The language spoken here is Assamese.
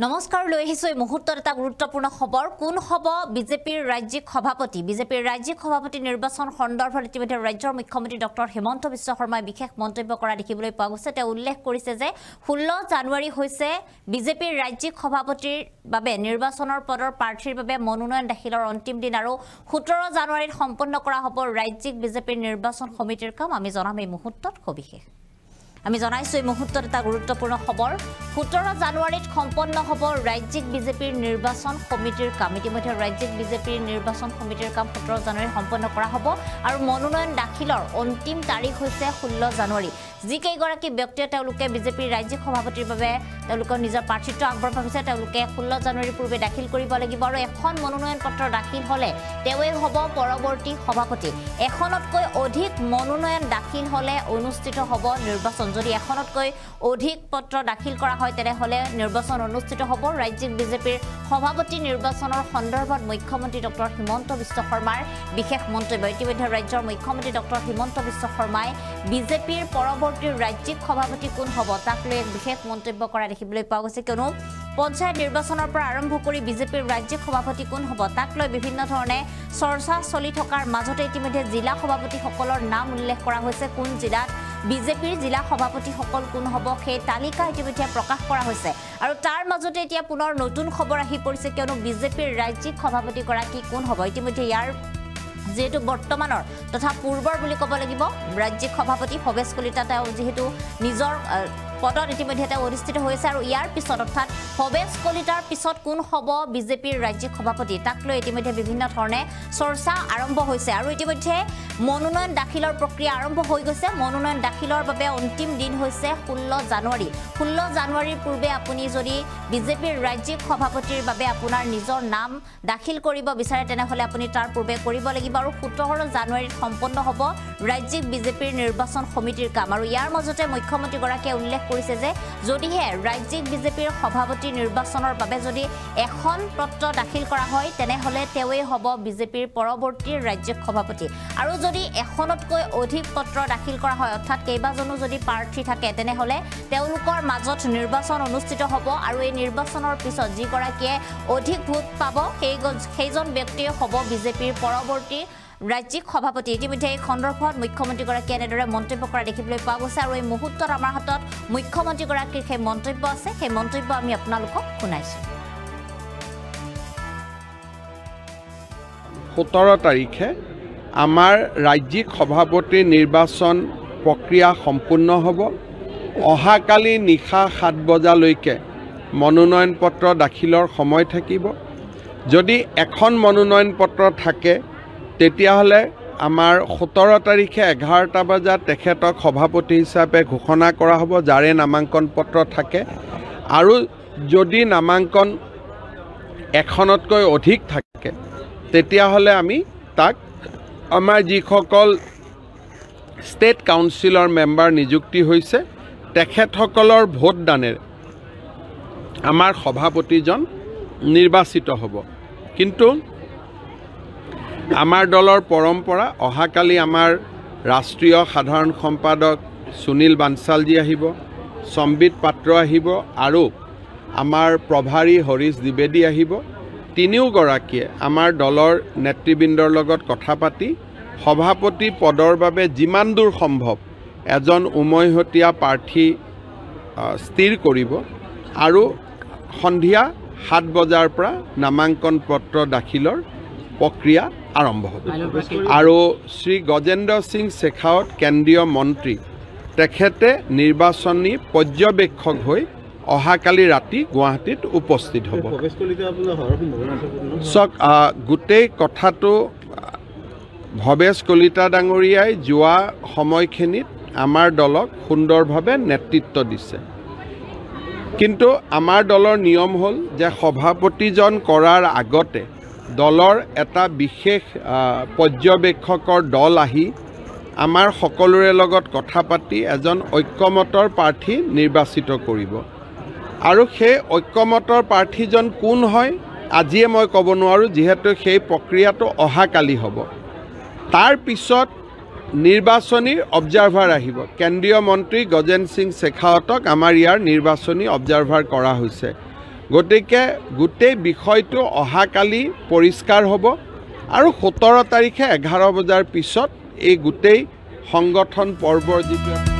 নমস্কাৰ লৈ আহিছো এই মুহূৰ্তত এটা গুৰুত্বপূৰ্ণ খবৰ কোন হ'ব বিজেপিৰ ৰাজ্যিক সভাপতি নিৰ্বাচন সন্দৰ্ভত ইতিমধ্যে ৰাজ্যৰ মুখ্যমন্ত্ৰী ডক্টৰ হিমন্ত বিশ্ব শৰ্মাই বিশেষ মন্তব্য কৰা দেখিবলৈ পোৱা গৈছে তেওঁ উল্লেখ কৰিছে যে 16 জানুৱাৰী হৈছে বিজেপিৰ ৰাজ্যিক সভাপতিৰ বাবে নিৰ্বাচনৰ পদৰ প্ৰাৰ্থীৰ বাবে মনোনয়ন দাখিলৰ অন্তিম দিন আৰু 17 জানুৱাৰীত সম্পন্ন কৰা হ'ব ৰাজ্যিক বিজেপিৰ নিৰ্বাচন সমিতিৰ কাম আমি জনাম এই মুহূৰ্তত সবিশেষ আমি জনাইছো এই মুহূৰ্তত এটা গুৰুত্বপূৰ্ণ খবৰ 17 জানুৱাৰীত সম্পন্ন হ'ব ৰাজ্যিক বিজেপিৰ নিৰ্বাচন সমিতিৰ কাম ইতিমধ্যে ৰাজ্যিক বিজেপিৰ নিৰ্বাচন সমিতিৰ কাম 17 জানুৱাৰীত সম্পন্ন কৰা হ'ব আৰু মনোনয়ন দাখিলৰ অন্তিম তাৰিখ হৈছে 16 জানুৱাৰী যিকেইগৰাকী ব্যক্তিয়ে তেওঁলোকে বিজেপিৰ ৰাজ্যিক সভাপতিৰ বাবে তেওঁলোকৰ নিজৰ প্ৰাৰ্থিত্ব আগবঢ়াইছে তেওঁলোকে 16 জানুৱাৰীৰ পূৰ্বে দাখিল কৰিব লাগিব আৰু এখন মনোনয়ন পত্ৰ দাখিল হ'লে তেৱেই হ'ব পৰৱৰ্তী সভাপতি এখনতকৈ অধিক মনোনয়ন দাখিল হ'লে অনুষ্ঠিত হ'ব নিৰ্বাচন যদি এখনতকৈ অধিক পত্ৰ দাখিল কৰা হয় তেনেহলে নিৰ্বাচন অনুষ্ঠিত হ'ব ৰাজ্যিক বিজেপিৰ সভাপতি নিৰ্বাচনৰ সন্দৰ্ভত মুখ্যমন্ত্ৰী ডক্টৰ হিমন্ত বিশ্ব শৰ্মাৰ বিশেষ মন্তব্য ইতিমধ্যে ৰাজ্যৰ মুখ্যমন্ত্ৰী ডক্টৰ হিমন্ত বিশ্ব শৰ্মাই বিজেপিৰ পৰৱৰ্তী ৰাজ্যিক সভাপতি কোন হ'ব তাক লৈ বিশেষ মন্তব্য কৰা দেখিবলৈ পোৱা গৈছে কিয়নো পঞ্চায়ত নিৰ্বাচনৰ পৰা আৰম্ভ কৰি বিজেপিৰ ৰাজ্যিক সভাপতি কোন হ'ব তাক লৈ বিভিন্ন ধৰণে চৰ্চা চলি থকাৰ মাজতে ইতিমধ্যে জিলা সভাপতিসকলৰ নাম উল্লেখ কৰা হৈছে কোন জিলাত বিজেপিৰ জিলা সভাপতিসকল কোন হ'ব সেই তালিকা ইতিমধ্যে প্ৰকাশ কৰা হৈছে আৰু তাৰ মাজতে এতিয়া পুনৰ নতুন খবৰ আহি পৰিছে কিয়নো বিজেপিৰ ৰাজ্যিক সভাপতি গৰাকী কোন হ'ব ইতিমধ্যে ইয়াৰ যেহেতু বৰ্তমানৰ তথা পূৰ্বৰ বুলি ক'ব লাগিব ৰাজ্যিক সভাপতি ভৱেশ কলিতা তেওঁ যেহেতু নিজৰ পদত ইতিমধ্যে তেওঁ অধিষ্ঠিত হৈছে আৰু ইয়াৰ পিছত অৰ্থাৎ ভৱেশ কলিতাৰ পিছত কোন হ'ব বিজেপিৰ ৰাজ্যিক সভাপতি তাক লৈ ইতিমধ্যে বিভিন্ন ধৰণে চৰ্চা আৰম্ভ হৈছে আৰু ইতিমধ্যে মনোনয়ন দাখিলৰ প্ৰক্ৰিয়া আৰম্ভ হৈ গৈছে মনোনয়ন দাখিলৰ বাবে অন্তিম দিন হৈছে 16 জানুৱাৰীৰ পূৰ্বে আপুনি যদি বিজেপিৰ ৰাজ্যিক সভাপতিৰ বাবে আপোনাৰ নিজৰ নাম দাখিল কৰিব বিচাৰে তেনেহলে আপুনি তাৰ পূৰ্বে কৰিব লাগিব আৰু 17 জানুৱাৰীত সম্পন্ন হ'ব ৰাজ্যিক বিজেপিৰ নিৰ্বাচন সমিতিৰ কাম আৰু ইয়াৰ মাজতে মুখ্যমন্ত্ৰী গৰাকীয়ে উল্লেখ কৰিছে যে যদিহে ৰাজ্যিক বিজেপিৰ সভাপতি নিৰ্বাচনৰ বাবে যদি এখন পত্ৰ দাখিল কৰা হয় তেনেহলে তেৱেই হ'ব বিজেপিৰ পৰৱৰ্তী ৰাজ্যিক সভাপতি আৰু যদি এখনতকৈ অধিক পত্ৰ দাখিল কৰা হয় অৰ্থাৎ কেইবাজনো যদি প্ৰাৰ্থী থাকে তেনেহলে তেওঁলোকৰ মাজত নিৰ্বাচন অনুষ্ঠিত হ'ব আৰু এই নিৰ্বাচনৰ পিছত যি গৰাকীয়ে অধিক ভোট পাব সেইজন ব্যক্তিয়ে হ'ব বিজেপিৰ পৰৱৰ্তী ৰাজ্যিক সভাপতি ইতিমধ্যে এই সন্দৰ্ভত মুখ্যমন্ত্ৰী গৰাকীয়ে এনেদৰে মন্তব্য কৰা দেখিবলৈ পোৱা গৈছে আৰু এই মুহূৰ্তত আমাৰ হাতত মুখ্যমন্ত্ৰী গৰাকীৰ সেই মন্তব্য আছে সেই মন্তব্য আমি আপোনালোকক শুনাইছো 17 তাৰিখে আমাৰ ৰাজ্যিক সভাপতি নিৰ্বাচন প্ৰক্ৰিয়া সম্পূৰ্ণ হ'ব অহাকালি নিশা 7 বজালৈকে মনোনয়ন পত্ৰ দাখিলৰ সময় থাকিব যদি এখন মনোনয়ন পত্ৰ থাকে তেতিয়াহ'লে আমাৰ 17 তাৰিখে 11টা বজাত তেখেতক সভাপতি হিচাপে ঘোষণা কৰা হ'ব যাৰে নামাঙ্কন পত্ৰ থাকে আৰু যদি নামাঙ্কন এখনতকৈ অধিক থাকে তেতিয়াহ'লে আমি তাক আমাৰ যিসকল ষ্টেট কাউন্সিলৰ মেম্বাৰ নিযুক্তি হৈছে তেখেতসকলৰ ভোটদানেৰে আমাৰ সভাপতিজন নিৰ্বাচিত হ'ব কিন্তু আমাৰ দলৰ পৰম্পৰা অহাকালি আমাৰ ৰাষ্ট্ৰীয় সাধাৰণ সম্পাদক সুনীল বানচালজী আহিব সম্বিত পাত্ৰ আহিব আৰু আমাৰ প্ৰভাৰী হৰিশ দ্বিবেদী আহিব তিনিওগৰাকীয়ে আমাৰ দলৰ নেতৃবৃন্দৰ লগত কথা পাতি সভাপতি পদৰ বাবে যিমান দূৰ সম্ভৱ এজন উমৈহতীয়া প্ৰাৰ্থী স্থিৰ কৰিব আৰু সন্ধিয়া 7 বজাৰ পৰা নামাঙ্কন পত্ৰ দাখিলৰ প্ৰক্ৰিয়া আৰম্ভ হ'ব আৰু শ্ৰী গজেন্দ্ৰ সিং শেখাৱত কেন্দ্ৰীয় মন্ত্ৰী তেখেতে নিৰ্বাচনী পৰ্যবেক্ষক হৈ অহাকালি ৰাতি গুৱাহাটীত উপস্থিত হ'ব গোটেই কথাটো ভৱেশ কলিতা ডাঙৰীয়াই যোৱা সময়খিনিত আমাৰ দলক সুন্দৰভাৱে নেতৃত্ব দিছে কিন্তু আমাৰ দলৰ নিয়ম হ'ল যে সভাপতিজন কৰাৰ আগতে দলৰ এটা বিশেষ পৰ্যবেক্ষকৰ দল আহি আমাৰ সকলোৰে লগত কথা পাতি এজন ঐক্যমতৰ প্ৰাৰ্থী নিৰ্বাচিত কৰিব আৰু সেই ঐক্যমতৰ প্ৰাৰ্থীজন কোন হয় আজিয়ে মই ক'ব নোৱাৰো যেহেতু সেই প্ৰক্ৰিয়াটো অহাকালি হ'ব তাৰ পিছত নিৰ্বাচনী অবজাৰ্ভাৰ আহিব কেন্দ্ৰীয় মন্ত্ৰী গজেন্দ্ৰ সিং শেখাৱতক আমাৰ ইয়াৰ নিৰ্বাচনী অবজাৰ্ভাৰ কৰা হৈছে গতিকে গোটেই বিষয়টো অহাকালি পৰিষ্কাৰ হ'ব আৰু 17 তাৰিখে 11 বজাৰ পিছত এই গোটেই সংগঠন পৰ্বৰ যিটো